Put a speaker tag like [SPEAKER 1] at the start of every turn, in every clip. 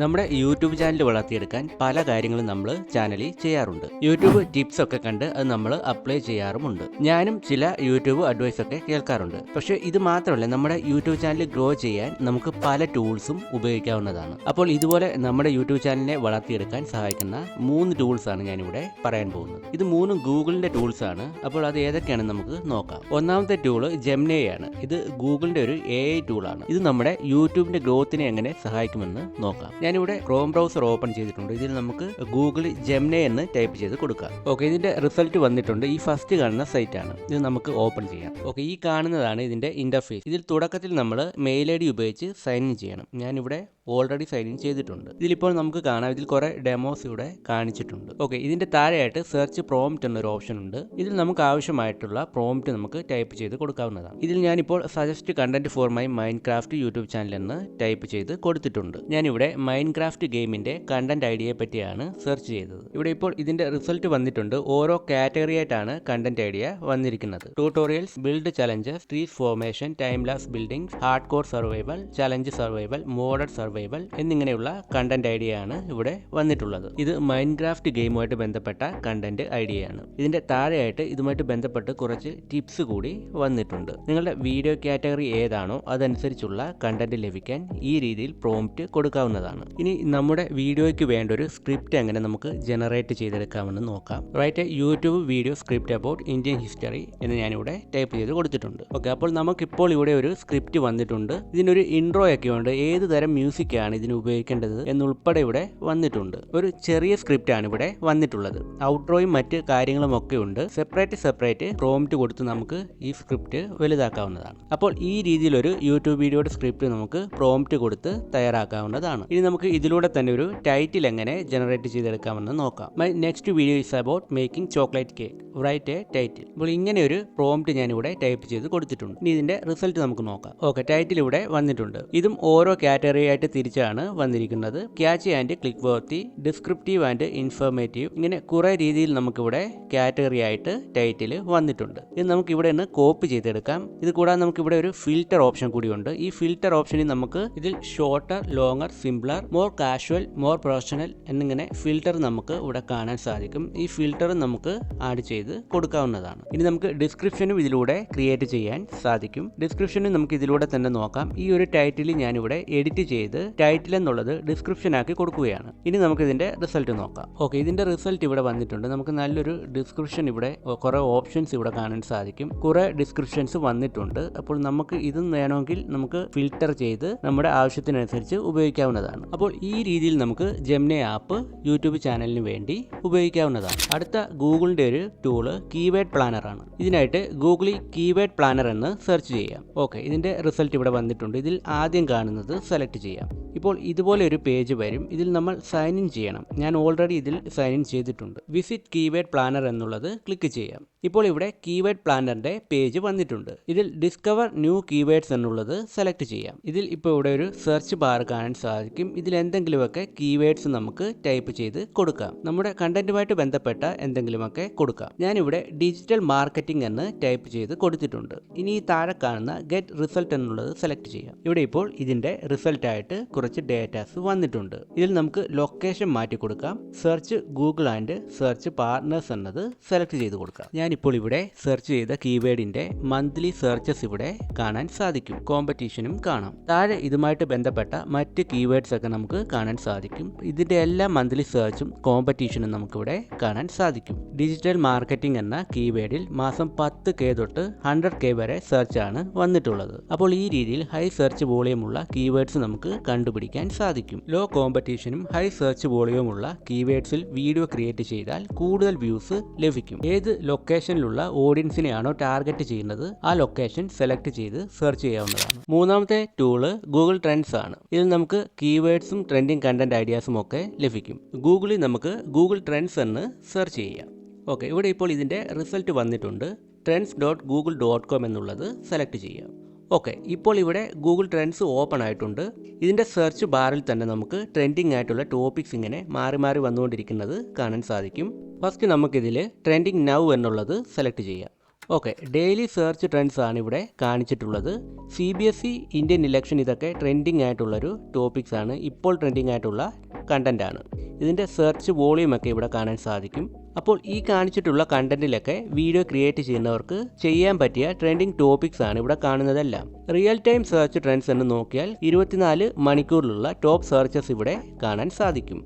[SPEAKER 1] നമ്മുടെ YouTube channel വളർത്തിയെടുക്കാൻ പല കാര്യങ്ങളും നമ്മൾ ചാനലിൽ ചെയ്യാറുണ്ട്. യൂട്യൂബ് ടിപ്സ് ഒക്കെ കണ്ട് അത് നമ്മൾ അപ്ലൈ ചെയ്യാറുമുണ്ട്. ഞാനും ചില യൂട്യൂബ് അഡ്വൈസ് ഒക്കെ കേൾക്കാറുണ്ട്. പക്ഷേ ഇത് മാത്രമല്ല, നമ്മുടെ യൂട്യൂബ് ചാനൽ ഗ്രോ ചെയ്യാൻ നമുക്ക് പല ടൂൾസും ഉപയോഗിക്കാവുന്നതാണ്. അപ്പോൾ ഇതുപോലെ നമ്മുടെ യൂട്യൂബ് ചാനലിനെ വളർത്തിയെടുക്കാൻ സഹായിക്കുന്ന 3 ടൂൾസാണ് ഞാനിവിടെ പറയാൻ പോകുന്നത്. ഇത് 3 ഗൂഗിളിന്റെ ടൂൾസ് ആണ്. അപ്പോൾ അത് ഏതൊക്കെയാണെന്ന് നമുക്ക് നോക്കാം. ഒന്നാമത്തെ ടൂള് ജെമിനി ആണ്. ഇത് ഗൂഗിളിന്റെ ഒരു AI ടൂളാണ്. ഇത് നമ്മുടെ യൂട്യൂബിന്റെ ഗ്രോത്തിനെ എങ്ങനെ സഹായിക്കുമെന്ന് നോക്കാം. ഞാനിവിടെ ക്രോം ബ്രൗസർ ഓപ്പൺ ചെയ്തിട്ടുണ്ട്. ഇതിൽ നമുക്ക് ഗൂഗിൾ ജെമിനി എന്ന് ടൈപ്പ് ചെയ്ത് കൊടുക്കാം. ഓക്കെ, ഇതിന്റെ റിസൾട്ട് വന്നിട്ടുണ്ട്. ഈ ഫസ്റ്റ് കാണുന്ന സൈറ്റ് ആണ്. ഇത് നമുക്ക് ഓപ്പൺ ചെയ്യാം. ഓക്കെ, ഈ കാണുന്നതാണ് ഇതിന്റെ ഇന്റർഫേസ്. ഇതിൽ തുടക്കത്തിൽ നമ്മൾ മെയിൽ ID ഉപയോഗിച്ച് സൈൻ ഇൻ ചെയ്യണം. ഞാനിവിടെ ഓൾറെഡി സൈൻ ഇൻ ചെയ്തിട്ടുണ്ട്. ഇതിലിപ്പോൾ നമുക്ക് കാണാം, ഇതിൽ കുറെ ഡെമോസ് ഇവിടെ കാണിച്ചിട്ടുണ്ട്. ഓക്കെ, ഇതിന്റെ താഴെയായിട്ട് സെർച്ച് പ്രോംപ്റ്റ് എന്നൊരു ഓപ്ഷൻ ഉണ്ട്. ഇതിൽ നമുക്ക് ആവശ്യമായിട്ടുള്ള പ്രോംപ്റ്റ് നമുക്ക് ടൈപ്പ് ചെയ്ത് കൊടുക്കാവുന്നതാണ്. ഇതിൽ ഞാനിപ്പോൾ suggest content for my Minecraft YouTube channel എന്ന് ടൈപ്പ് ചെയ്ത് കൊടുത്തിട്ടുണ്ട്. ഞാനിവിടെ മൈൻക്രാഫ്റ്റ് ഗെയിമിന്റെ കണ്ടന്റ് ഐഡിയയെ പറ്റിയാണ് സെർച്ച് ചെയ്തത്. ഇവിടെ ഇപ്പോൾ ഇതിന്റെ റിസൾട്ട് വന്നിട്ടുണ്ട്. ഓരോ കാറ്റഗറി ആയിട്ടാണ് കണ്ടന്റ് ഐഡിയ വന്നിരിക്കുന്നത്. Tutorials, build challenges, trees formation, time lapse building, hard core survival, challenge survival, model survival എന്നിങ്ങനെയുള്ള കണ്ടന്റ് ഐഡിയ ആണ് ഇവിടെ വന്നിട്ടുള്ളത്. ഇത് മൈൻക്രാഫ്റ്റ് ഗെയിമുമായിട്ട് ബന്ധപ്പെട്ട കണ്ടന്റ് ഐഡിയയാണ്. ഇതിന്റെ താഴെയായിട്ട് ഇതുമായിട്ട് ബന്ധപ്പെട്ട് കുറച്ച് ടിപ്സ് കൂടി വന്നിട്ടുണ്ട്. നിങ്ങളുടെ വീഡിയോ കാറ്റഗറി ഏതാണോ അതനുസരിച്ചുള്ള കണ്ടന്റ് ലഭിക്കാൻ ഈ രീതിയിൽ പ്രോംപ്റ്റ് കൊടുക്കാവുന്നതാണ്. ഇനി നമ്മുടെ വീഡിയോയ്ക്ക് വേണ്ട ഒരു സ്ക്രിപ്റ്റ് എങ്ങനെ നമുക്ക് ജനറേറ്റ് ചെയ്തെടുക്കാമെന്ന് നോക്കാം. Write a YouTube video script about Indian history എന്ന് ഞാനിവിടെ ടൈപ്പ് ചെയ്ത് കൊടുത്തിട്ടുണ്ട്. ഓക്കെ, അപ്പോൾ നമുക്കിപ്പോൾ ഇവിടെ ഒരു സ്ക്രിപ്റ്റ് വന്നിട്ടുണ്ട്. ഇതിനൊരു ഇൻട്രോ ഒക്കെ ഉണ്ട്. ഏത് തരം മ്യൂസിക് ആണ് ഇതിന് ഉപയോഗിക്കേണ്ടത് എന്നുൾപ്പെടെ ഇവിടെ വന്നിട്ടുണ്ട്. ഒരു ചെറിയ സ്ക്രിപ്റ്റ് ആണ് ഇവിടെ വന്നിട്ടുള്ളത്. ഔട്ട്രോയും മറ്റ് കാര്യങ്ങളും ഒക്കെ ഉണ്ട്. സെപ്പറേറ്റ് പ്രോംപ്റ്റ് കൊടുത്ത് നമുക്ക് ഈ സ്ക്രിപ്റ്റ് വലുതാക്കാവുന്നതാണ്. അപ്പോൾ ഈ രീതിയിൽ ഒരു യൂട്യൂബ് വീഡിയോയുടെ സ്ക്രിപ്റ്റ് നമുക്ക് പ്രോംപ്റ്റ് കൊടുത്ത് തയ്യാറാക്കാവുന്നതാണ്. ഇനി നമുക്ക് ഇതിലൂടെ തന്നെ ഒരു ടൈറ്റിൽ എങ്ങനെ ജനറേറ്റ് ചെയ്തെടുക്കാമെന്ന് നോക്കാം. My next video is about making chocolate cake, write a title. അപ്പോൾ ഇങ്ങനെ ഒരു പ്രോംപ്റ്റ് ഞാനിവിടെ ടൈപ്പ് ചെയ്ത് കൊടുത്തിട്ടുണ്ട്. ഇനി ഇതിന്റെ റിസൾട്ട് നമുക്ക് നോക്കാം. ഓക്കെ, ടൈറ്റിൽ ഇവിടെ വന്നിട്ടുണ്ട്. ഇതും ഓരോ കാറ്റഗറി ആയിട്ട് തിരിച്ചാണ് വന്നിരിക്കുന്നത്. Catch and click worthy, descriptive and informative, ഇങ്ങനെ കുറെ രീതിയിൽ നമുക്കിവിടെ കാറ്റഗറി ആയിട്ട് ടൈറ്റിൽ വന്നിട്ടുണ്ട്. ഇത് നമുക്ക് ഇവിടെ നിന്ന് കോപ്പി ചെയ്തെടുക്കാം. ഇത് കൂടാതെ നമുക്ക് ഇവിടെ ഒരു ഫിൽറ്റർ ഓപ്ഷൻ കൂടിയുണ്ട്. ഈ ഫിൽറ്റർ ഓപ്ഷനിൽ നമുക്ക് ഇതിൽ shorter, longer, simpler, more casual, more professional എന്നിങ്ങനെ ഫിൽറ്റർ നമുക്ക് ഇവിടെ കാണാൻ സാധിക്കും. ഈ ഫിൽറ്റർ നമുക്ക് ആഡ് ചെയ്ത് കൊടുക്കാവുന്നതാണ്. ഇനി നമുക്ക് ഡിസ്ക്രിപ്ഷനും ഇതിലൂടെ ക്രിയേറ്റ് ചെയ്യാൻ സാധിക്കും. ഡിസ്ക്രിപ്ഷനും നമുക്ക് ഇതിലൂടെ തന്നെ നോക്കാം. ഈ ഒരു ടൈറ്റിൽ ഞാനിവിടെ എഡിറ്റ് ചെയ്ത് ടൈറ്റിൽ എന്നുള്ളത് ഡിസ്ക്രിപ്ഷൻ ആക്കി കൊടുക്കുകയാണ്. ഇനി നമുക്ക് ഇതിന്റെ റിസൾട്ട് നോക്കാം. ഓക്കെ, ഇതിന്റെ റിസൾട്ട് ഇവിടെ വന്നിട്ടുണ്ട്. നമുക്ക് നല്ലൊരു ഡിസ്ക്രിപ്ഷൻ, ഇവിടെ കുറെ ഓപ്ഷൻസ് ഇവിടെ കാണാൻ സാധിക്കും. കുറെ ഡിസ്ക്രിപ്ഷൻസ് വന്നിട്ടുണ്ട്. അപ്പോൾ നമുക്ക് ഇതും വേണമെങ്കിൽ നമുക്ക് ഫിൽറ്റർ ചെയ്ത് നമ്മുടെ ആവശ്യത്തിനനുസരിച്ച് ഉപയോഗിക്കാവുന്നതാണ്. അപ്പോൾ ഈ രീതിയിൽ നമുക്ക് ജെമിനി ആപ്പ് യൂട്യൂബ് ചാനലിന് വേണ്ടി ഉപയോഗിക്കാവുന്നതാണ്. അടുത്ത ഗൂഗിളിന്റെ ഒരു ടൂള് കീവേഡ് പ്ലാനർ ആണ്. ഇതിനായിട്ട് ഗൂഗിളിൽ കീവേഡ് പ്ലാനർ എന്ന് സെർച്ച് ചെയ്യാം. ഓക്കെ, ഇതിന്റെ റിസൾട്ട് ഇവിടെ വന്നിട്ടുണ്ട്. ഇതിൽ ആദ്യം കാണുന്നത് സെലക്ട് ചെയ്യാം. ഇപ്പോൾ ഇതുപോലെ ഒരു പേജ് വരും. ഇതിൽ നമ്മൾ സൈൻ ഇൻ ചെയ്യണം. ഞാൻ ഓൾറെഡി ഇതിൽ സൈൻ ഇൻ ചെയ്തിട്ടുണ്ട്. വിസിറ്റ് കീവേഡ് പ്ലാനർ എന്നുള്ളത് ക്ലിക്ക് ചെയ്യാം. ഇപ്പോൾ ഇവിടെ കീവേഡ് പ്ലാനറിന്റെ പേജ് വന്നിട്ടുണ്ട്. ഇതിൽ ഡിസ്കവർ ന്യൂ കീവേഡ്സ് എന്നുള്ളത് സെലക്ട് ചെയ്യാം. ഇതിൽ ഇപ്പോൾ ഇവിടെ ഒരു സെർച്ച് ബാർ കാണാൻ സാധിക്കും. ഇതിൽ എന്തെങ്കിലുമൊക്കെ കീവേഡ്സ് നമുക്ക് ടൈപ്പ് ചെയ്ത് കൊടുക്കാം. നമ്മുടെ കണ്ടന്റുമായിട്ട് ബന്ധപ്പെട്ട എന്തെങ്കിലുമൊക്കെ കൊടുക്കാം. ഞാനിവിടെ ഡിജിറ്റൽ മാർക്കറ്റിംഗ് എന്ന് ടൈപ്പ് ചെയ്ത് കൊടുത്തിട്ടുണ്ട്. ഇനി ഈ താഴെ കാണുന്ന ഗെറ്റ് റിസൾട്ട് എന്നുള്ളത് സെലക്ട് ചെയ്യാം. ഇവിടെ ഇപ്പോൾ ഇതിന്റെ റിസൾട്ട് ആയിട്ട് കുറച്ച് ഡേറ്റാസ് വന്നിട്ടുണ്ട്. ഇതിൽ നമുക്ക് ലൊക്കേഷൻ മാറ്റി കൊടുക്കാം. Search Google and search partners എന്നത് സെലക്ട് ചെയ്ത് കൊടുക്കാം. ഞാനിപ്പോൾ ഇവിടെ സെർച്ച് ചെയ്ത കീവേഡിന്റെ മന്ത്ലി സെർച്ചസ് ഇവിടെ കാണാൻ സാധിക്കും. കോമ്പറ്റീഷനും കാണാം. താഴെ ഇതുമായിട്ട് ബന്ധപ്പെട്ട മറ്റ് കീവേഡ്സ് ഒക്കെ നമുക്ക് കാണാൻ സാധിക്കും. ഇതിന്റെ എല്ലാ മന്ത്ലി സെർച്ചും കോമ്പറ്റീഷനും നമുക്കിവിടെ കാണാൻ സാധിക്കും. ഡിജിറ്റൽ മാർക്കറ്റിംഗ് എന്ന കീവേഡിൽ മാസം 10K തൊട്ട് 100K വരെ സെർച്ച് ആണ് വന്നിട്ടുള്ളത്. അപ്പോൾ ഈ രീതിയിൽ ഹൈ സെർച്ച് വോളിയമുള്ള കീവേഡ്സ് നമുക്ക് കണ്ടുപിടിക്കാൻ സാധിക്കും. ലോ കോമ്പറ്റീഷനും ഹൈ സെർച്ച് വോളിയമുള്ള കീവേഡ്സിൽ വീഡിയോ ക്രിയേറ്റ് ചെയ്താൽ കൂടുതൽ വ്യൂസ് ലഭിക്കും. ഏത് ലൊക്കേഷനിലുള്ള ഓഡിയൻസിനെയാണോ ടാർഗറ്റ് ചെയ്യുന്നത് ആ ലൊക്കേഷൻ സെലക്ട് ചെയ്ത് സെർച്ച് ചെയ്യാവുന്നതാണ്. മൂന്നാമത്തെ ടൂള് ഗൂഗിൾ ട്രെൻഡ്സ് ആണ്. ഇതിൽ നമുക്ക് കീവേഡ്സും ട്രെൻഡിങ് കണ്ടന്റ് ഐഡിയാസും ഒക്കെ ലഭിക്കും. ഗൂഗിളിൽ നമുക്ക് ഗൂഗിൾ ട്രെൻഡ്സ് എന്ന് സെർച്ച് ചെയ്യാം. ഓക്കെ, ഇവിടെ ഇപ്പോൾ ഇതിന്റെ റിസൾട്ട് വന്നിട്ടുണ്ട്. trends.google.com എന്നുള്ളത് സെലക്ട് ചെയ്യാം. ഓക്കെ, ഇപ്പോൾ ഇവിടെ ഗൂഗിൾ ട്രെൻഡ്സ് ഓപ്പൺ ആയിട്ടുണ്ട്. ഇതിൻ്റെ സെർച്ച് ബാറിൽ തന്നെ നമുക്ക് ട്രെൻഡിങ് ആയിട്ടുള്ള ടോപ്പിക്സ് ഇങ്ങനെ മാറി മാറി വന്നുകൊണ്ടിരിക്കുന്നത് കാണാൻ സാധിക്കും. ഫസ്റ്റ് നമുക്കിതിൽ ട്രെൻഡിങ് നൗ എന്നുള്ളത് സെലക്ട് ചെയ്യാം. ഓക്കെ, ഡെയിലി സെർച്ച് ട്രെൻഡ്സ് ആണ് ഇവിടെ കാണിച്ചിട്ടുള്ളത്. CBSE, ഇന്ത്യൻ ഇലക്ഷൻ ഇതൊക്കെ ട്രെൻഡിങ് ആയിട്ടുള്ളൊരു ടോപ്പിക്സ് ആണ്, ഇപ്പോൾ ട്രെൻഡിങ് ആയിട്ടുള്ള കണ്ടൻ്റ് ആണ്. ഇതിൻ്റെ സെർച്ച് വോളിയം ഒക്കെ ഇവിടെ കാണാൻ സാധിക്കും. അപ്പോൾ ഈ കാണിച്ചിട്ടുള്ള കണ്ടന്റിലൊക്കെ വീഡിയോ ക്രിയേറ്റ് ചെയ്യുന്നവർക്ക് ചെയ്യാൻ പറ്റിയ ട്രെൻഡിങ് ടോപ്പിക്സ് ആണ് ഇവിടെ കാണുന്നതെല്ലാം. റിയൽ ടൈം സെർച്ച് ട്രെൻഡ്സ് എന്ന് നോക്കിയാൽ 24 മണിക്കൂറിലുള്ള ടോപ്പ് സെർച്ചസ് ഇവിടെ കാണാൻ സാധിക്കും.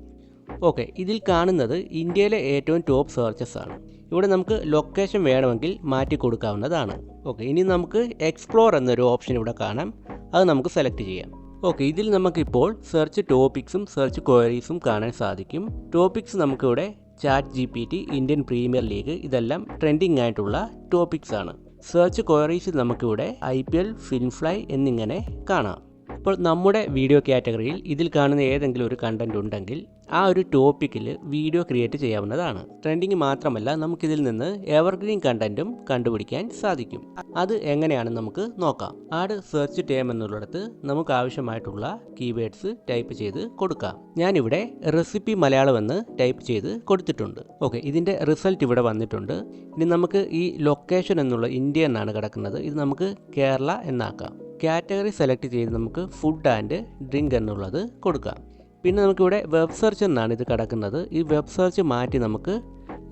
[SPEAKER 1] ഓക്കെ, ഇതിൽ കാണുന്നത് ഇന്ത്യയിലെ ഏറ്റവും ടോപ്പ് സെർച്ചസ് ആണ്. ഇവിടെ നമുക്ക് ലൊക്കേഷൻ വേണമെങ്കിൽ മാറ്റി കൊടുക്കാവുന്നതാണ്. ഓക്കെ, ഇനി നമുക്ക് എക്സ്പ്ലോർ എന്നൊരു ഓപ്ഷൻ ഇവിടെ കാണാം, അത് നമുക്ക് സെലക്ട് ചെയ്യാം. ഓക്കെ, ഇതിൽ നമുക്കിപ്പോൾ സെർച്ച് ടോപ്പിക്സും സെർച്ച് ക്വയറീസും കാണാൻ സാധിക്കും. ടോപ്പിക്സ് നമുക്കിവിടെ ChatGPT, ഇന്ത്യൻ പ്രീമിയർ ലീഗ്, ഇതെല്ലാം ട്രെൻഡിങ് ആയിട്ടുള്ള ടോപ്പിക്സ് ആണ്. സെർച്ച് ക്വയറീസിൽ നമുക്കിവിടെ IPL, ഫിൽംഫ്ലൈ എന്നിങ്ങനെ കാണാം. അപ്പോൾ നമ്മുടെ വീഡിയോ കാറ്റഗറിയിൽ ഇതിൽ കാണുന്ന ഏതെങ്കിലും ഒരു കണ്ടന്റ് ഉണ്ടെങ്കിൽ ആ ഒരു ടോപ്പിക്കിൽ വീഡിയോ ക്രിയേറ്റ് ചെയ്യാവുന്നതാണ്. ട്രെൻഡിങ് മാത്രമല്ല, നമുക്കിതിൽ നിന്ന് എവർഗ്രീൻ കണ്ടന്റും കണ്ടുപിടിക്കാൻ സാധിക്കും. അത് എങ്ങനെയാണെന്ന് നമുക്ക് നോക്കാം. ആഡ് സെർച്ച് ടേം എന്നുള്ളിടത്ത് നമുക്ക് ആവശ്യമായിട്ടുള്ള കീവേഡ്സ് ടൈപ്പ് ചെയ്ത് കൊടുക്കാം. ഞാനിവിടെ റെസിപ്പി മലയാളം എന്ന് ടൈപ്പ് ചെയ്ത് കൊടുത്തിട്ടുണ്ട്. ഓക്കെ, ഇതിൻ്റെ റിസൾട്ട് ഇവിടെ വന്നിട്ടുണ്ട്. ഇനി നമുക്ക് ഈ ലൊക്കേഷൻ എന്നുള്ള ഇന്ത്യ എന്നാണ് കിടക്കുന്നത്, ഇത് നമുക്ക് കേരള എന്നാക്കാം. കാറ്റഗറി സെലക്ട് ചെയ്ത് നമുക്ക് ഫുഡ് ആൻഡ് ഡ്രിങ്ക് എന്നുള്ളത് കൊടുക്കാം. പിന്നെ നമുക്കിവിടെ വെബ് സെർച്ച് എന്നാണ് ഇത് കിടക്കുന്നത്. ഈ വെബ് സെർച്ച് മാറ്റി നമുക്ക്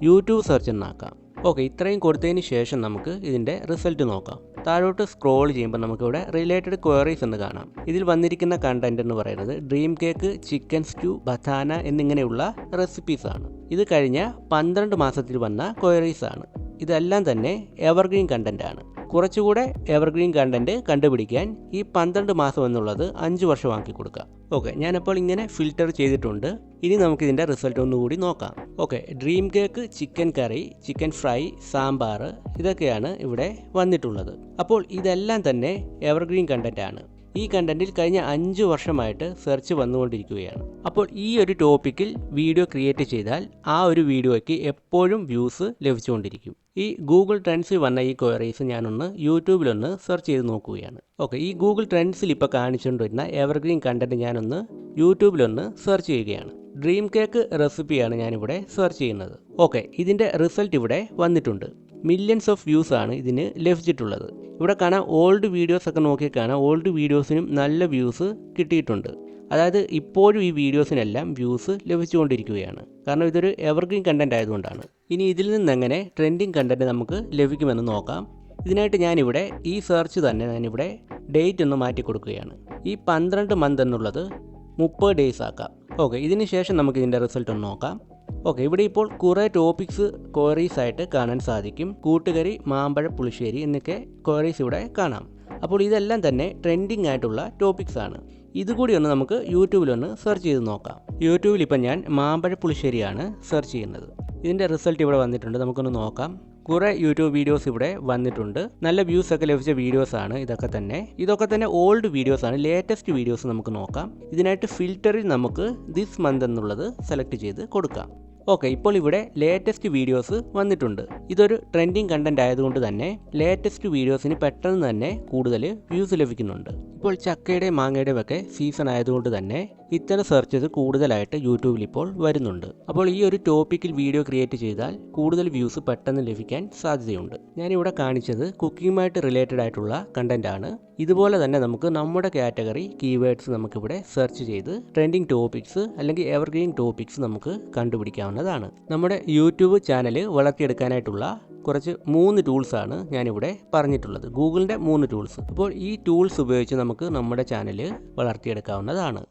[SPEAKER 1] യൂട്യൂബ് സെർച്ച് എന്നാക്കാം. ഓക്കെ, ഇത്രയും കൊടുത്തതിന് ശേഷം നമുക്ക് ഇതിൻ്റെ റിസൾട്ട് നോക്കാം. താഴോട്ട് സ്ക്രോൾ ചെയ്യുമ്പോൾ നമുക്കിവിടെ റിലേറ്റഡ് ക്വയറീസ് എന്ന് കാണാം. ഇതിൽ വന്നിരിക്കുന്ന കണ്ടന്റ് എന്ന് പറയുന്നത് ഡ്രീം കേക്ക്, ചിക്കൻ സ്റ്റൂ, ബഥാന എന്നിങ്ങനെയുള്ള റെസിപ്പീസാണ്. ഇത് കഴിഞ്ഞ 12 മാസത്തിൽ വന്ന ക്വയറീസ് ആണ്. ഇതെല്ലാം തന്നെ എവർഗ്രീൻ കണ്ടന്റ് ആണ്. കുറച്ചുകൂടെ എവർഗ്രീൻ കണ്ടന്റ് കണ്ടുപിടിക്കാൻ ഈ 12 മാസം എന്നുള്ളത് 5 വർഷമാക്കി കൊടുക്കാം. ഓക്കെ, ഞാനപ്പോൾ ഇങ്ങനെ ഫിൽറ്റർ ചെയ്തിട്ടുണ്ട്. ഇനി നമുക്കിതിൻ്റെ റിസൾട്ട് ഒന്നുകൂടി നോക്കാം. ഓക്കെ, ഡ്രീം കേക്ക്, ചിക്കൻ കറി, ചിക്കൻ ഫ്രൈ, സാമ്പാർ, ഇതൊക്കെയാണ് ഇവിടെ വന്നിട്ടുള്ളത്. അപ്പോൾ ഇതെല്ലാം തന്നെ എവർഗ്രീൻ കണ്ടന്റ് ആണ്. ഈ കണ്ടന്റിൽ കഴിഞ്ഞ 5 വർഷമായിട്ട് സെർച്ച് വന്നുകൊണ്ടിരിക്കുകയാണ്. അപ്പോൾ ഈ ഒരു ടോപ്പിക്കിൽ വീഡിയോ ക്രിയേറ്റ് ചെയ്താൽ ആ ഒരു വീഡിയോയ്ക്ക് എപ്പോഴും വ്യൂസ് ലഭിച്ചുകൊണ്ടിരിക്കും. ഈ ഗൂഗിൾ ട്രെൻഡ്സിൽ വന്ന ഈ ക്വയറീസ് ഞാനൊന്ന് യൂട്യൂബിലൊന്ന് സെർച്ച് ചെയ്ത് നോക്കുകയാണ്. ഓക്കെ, ഈ ഗൂഗിൾ ട്രെൻഡ്സിൽ ഇപ്പോൾ കാണിച്ചുകൊണ്ടിരുന്ന എവർഗ്രീൻ കണ്ടന്റ് ഞാനൊന്ന് യൂട്യൂബിലൊന്ന് സെർച്ച് ചെയ്യുകയാണ്. ഡ്രീം കേക്ക് റെസിപ്പിയാണ് ഞാനിവിടെ സെർച്ച് ചെയ്യുന്നത്. ഓക്കെ, ഇതിൻ്റെ റിസൾട്ട് ഇവിടെ വന്നിട്ടുണ്ട്. മില്യൺസ് ഓഫ് വ്യൂസ് ആണ് ഇതിന് ലഭിച്ചിട്ടുള്ളത്. ഇവിടെ കാണാം ഓൾഡ് വീഡിയോസ് ഒക്കെ നോക്കി കാണാം, ഓൾഡ് വീഡിയോസിനും നല്ല വ്യൂസ് കിട്ടിയിട്ടുണ്ട്. അതായത് ഇപ്പോഴും ഈ വീഡിയോസിനെല്ലാം വ്യൂസ് ലഭിച്ചുകൊണ്ടിരിക്കുകയാണ്. കാരണം ഇതൊരു എവർഗ്രീൻ കണ്ടന്റ് ആയതുകൊണ്ടാണ്. ഇനി ഇതിൽ നിന്നെങ്ങനെ ട്രെൻഡിങ് കണ്ടന്റ് നമുക്ക് ലഭിക്കുമെന്ന് നോക്കാം. ഇതിനായിട്ട് ഞാനിവിടെ ഈ സെർച്ച് തന്നെ ഞാനിവിടെ ഡേറ്റ് ഒന്ന് മാറ്റി കൊടുക്കുകയാണ്. ഈ 12 മന്ത് എന്നുള്ളത് 30 ഡേയ്സ് ആക്കാം. ഓക്കെ, ഇതിന് ശേഷം നമുക്ക് ഇതിൻ്റെ റിസൾട്ട് ഒന്ന് നോക്കാം. ഓക്കെ, ഇവിടെ ഇപ്പോൾ കുറേ ടോപ്പിക്സ് ക്വയറീസ് ആയിട്ട് കാണാൻ സാധിക്കും. കൂട്ടുകറി, മാമ്പഴ പുളിശ്ശേരി എന്നൊക്കെ ക്വയറീസ് ഇവിടെ കാണാം. അപ്പോൾ ഇതെല്ലാം തന്നെ ട്രെൻഡിങ് ആയിട്ടുള്ള ടോപ്പിക്സ് ആണ്. ഇതുകൂടി ഒന്ന് നമുക്ക് യൂട്യൂബിലൊന്ന് സെർച്ച് ചെയ്ത് നോക്കാം. യൂട്യൂബിൽ ഇപ്പം ഞാൻ മാമ്പഴ പുളിശ്ശേരിയാണ് സെർച്ച് ചെയ്യുന്നത്. ഇതിൻ്റെ റിസൾട്ട് ഇവിടെ വന്നിട്ടുണ്ട്, നമുക്കൊന്ന് നോക്കാം. കുറേ യൂട്യൂബ് വീഡിയോസ് ഇവിടെ വന്നിട്ടുണ്ട്. നല്ല വ്യൂസ് ഒക്കെ ലഭിച്ച വീഡിയോസ് ആണ് ഇതൊക്കെ തന്നെ ഓൾഡ് വീഡിയോസ് ആണ്. ലേറ്റസ്റ്റ് വീഡിയോസ് നമുക്ക് നോക്കാം. ഇതിനായിട്ട് ഫിൽറ്ററിൽ നമുക്ക് ദിസ് മന്ത് എന്നുള്ളത് സെലക്ട് ചെയ്ത് കൊടുക്കാം. ഓക്കെ, ഇപ്പോൾ ഇവിടെ ലേറ്റസ്റ്റ് വീഡിയോസ് വന്നിട്ടുണ്ട്. ഇതൊരു ട്രെൻഡിങ് കണ്ടന്റ് ആയതുകൊണ്ട് തന്നെ ലേറ്റസ്റ്റ് വീഡിയോസിന് പെട്ടെന്ന് തന്നെ കൂടുതൽ വ്യൂസ് ലഭിക്കുന്നുണ്ട്. ഇപ്പോൾ ചക്കയുടെയും മാങ്ങയുടെയും ഒക്കെ സീസൺ ആയതുകൊണ്ട് തന്നെ ഇത്തരം സെർച്ചസ് കൂടുതലായിട്ട് യൂട്യൂബിൽ ഇപ്പോൾ വരുന്നുണ്ട്. അപ്പോൾ ഈ ഒരു ടോപ്പിക്കിൽ വീഡിയോ ക്രിയേറ്റ് ചെയ്താൽ കൂടുതൽ വ്യൂസ് പെട്ടെന്ന് ലഭിക്കാൻ സാധ്യതയുണ്ട്. ഞാനിവിടെ കാണിച്ചത് കുക്കിങ്ങുമായിട്ട് റിലേറ്റഡ് ആയിട്ടുള്ള കണ്ടന്റ് ആണ്. ഇതുപോലെ തന്നെ നമുക്ക് നമ്മുടെ കാറ്റഗറി കീവേഡ്സ് നമുക്കിവിടെ സെർച്ച് ചെയ്ത് ട്രെൻഡിങ് ടോപ്പിക്സ് അല്ലെങ്കിൽ എവർഗ്രീൻ ടോപ്പിക്സ് നമുക്ക് കണ്ടുപിടിക്കാവുന്നതാണ്. നമ്മുടെ യൂട്യൂബ് ചാനൽ വളർത്തിയെടുക്കാനായിട്ടുള്ള കുറച്ച് 3 ടൂൾസാണ് ഞാനിവിടെ പറഞ്ഞിട്ടുള്ളത്. ഗൂഗിളിൻ്റെ 3 ടൂൾസ്. അപ്പോൾ ഈ ടൂൾസ് ഉപയോഗിച്ച് നമുക്ക് നമ്മുടെ ചാനൽ വളർത്തിയെടുക്കാവുന്നതാണ്.